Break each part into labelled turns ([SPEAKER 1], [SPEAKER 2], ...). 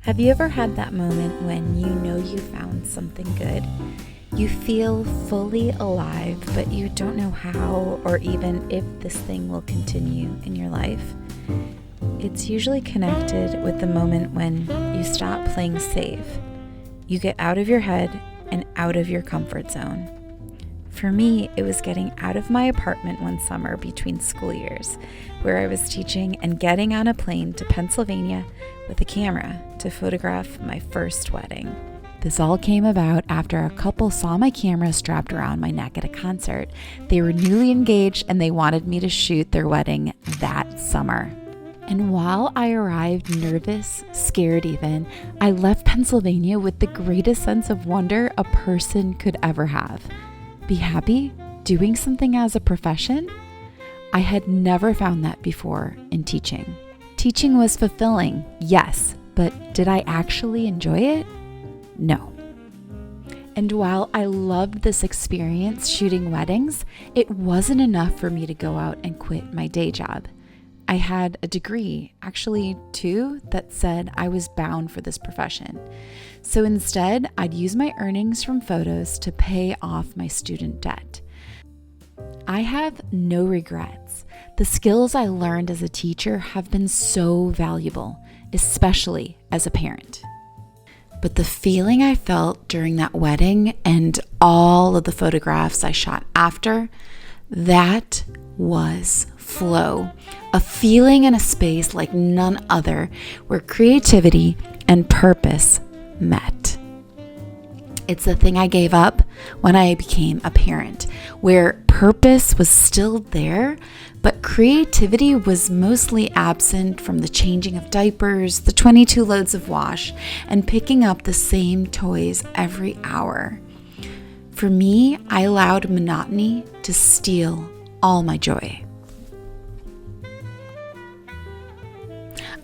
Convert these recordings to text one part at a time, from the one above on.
[SPEAKER 1] Have you ever had that moment when you know you found something good? You feel fully alive, but you don't know how or even if this thing will continue in your life. It's usually connected with the moment when you stop playing safe. You get out of your head and out of your comfort zone. For me, it was getting out of my apartment one summer between school years, where I was teaching and getting on a plane to Pennsylvania with a camera to photograph my first wedding. This all came about after a couple saw my camera strapped around my neck at a concert. They were newly engaged and they wanted me to shoot their wedding that summer. And while I arrived nervous, scared even, I left Pennsylvania with the greatest sense of wonder a person could ever have. Be happy doing something as a profession? I had never found that before in teaching. Teaching was fulfilling, yes, but did I actually enjoy it? No. And while I loved this experience shooting weddings, it wasn't enough for me to go out and quit my day job. I had a degree, actually 2, that said I was bound for this profession. So instead, I'd use my earnings from photos to pay off my student debt. I have no regrets. The skills I learned as a teacher have been so valuable, especially as a parent. But the feeling I felt during that wedding and all of the photographs I shot after, that was flow. A feeling in a space like none other, where creativity and purpose met. It's the thing I gave up when I became a parent, where purpose was still there, but creativity was mostly absent from the changing of diapers, the 22 loads of wash, and picking up the same toys every hour. For me, I allowed monotony to steal all my joy.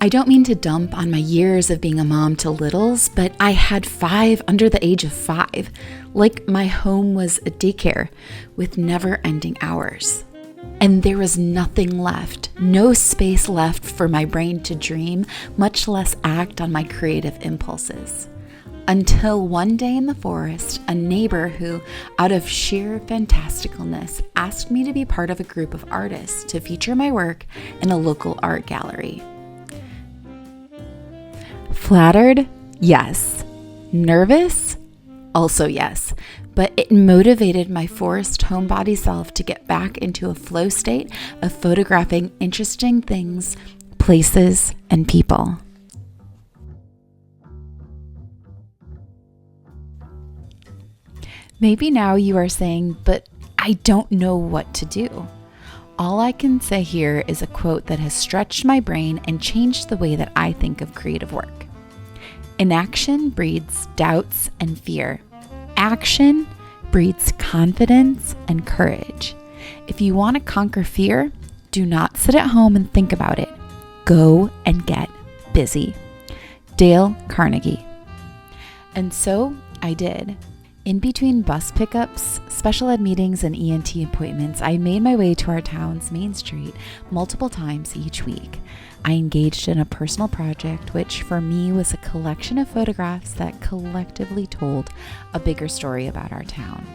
[SPEAKER 1] I don't mean to dump on my years of being a mom to littles, but I had 5 under the age of 5. Like my home was a daycare with never-ending hours. And there was nothing left, no space left for my brain to dream, much less act on my creative impulses. Until one day in the forest, a neighbor who, out of sheer fantasticalness, asked me to be part of a group of artists to feature my work in a local art gallery. Flattered? Yes. Nervous? Also yes. But it motivated my forest homebody self to get back into a flow state of photographing interesting things, places, and people. Maybe now you are saying, but I don't know what to do. All I can say here is a quote that has stretched my brain and changed the way that I think of creative work. Inaction breeds doubts and fear. Action breeds confidence and courage. If you want to conquer fear, do not sit at home and think about it. Go and get busy. Dale Carnegie. And so I did. In between bus pickups, special ed meetings, and ENT appointments, I made my way to our town's main street multiple times each week. I engaged in a personal project, which for me was a collection of photographs that collectively told a bigger story about our town.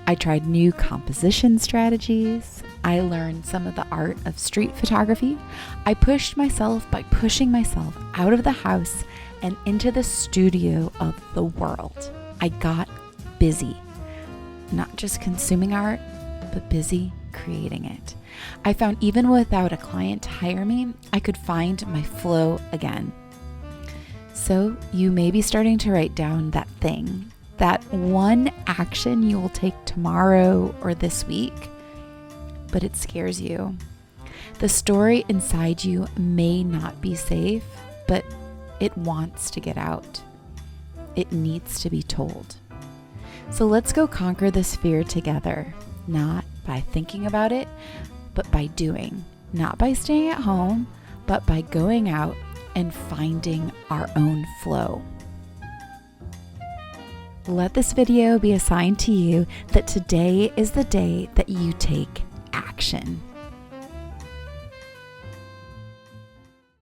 [SPEAKER 1] I tried new composition strategies. I learned some of the art of street photography. I pushed myself by pushing myself out of the house and into the studio of the world. I got busy, not just consuming art, but busy creating it. I found even without a client to hire me, I could find my flow again. So you may be starting to write down that thing, that one action you will take tomorrow or this week, but it scares you. The story inside you may not be safe, but it wants to get out. It needs to be told. So let's go conquer this fear together, not by thinking about it, but by doing, not by staying at home, but by going out and finding our own flow. Let this video be a sign to you that today is the day that you take action.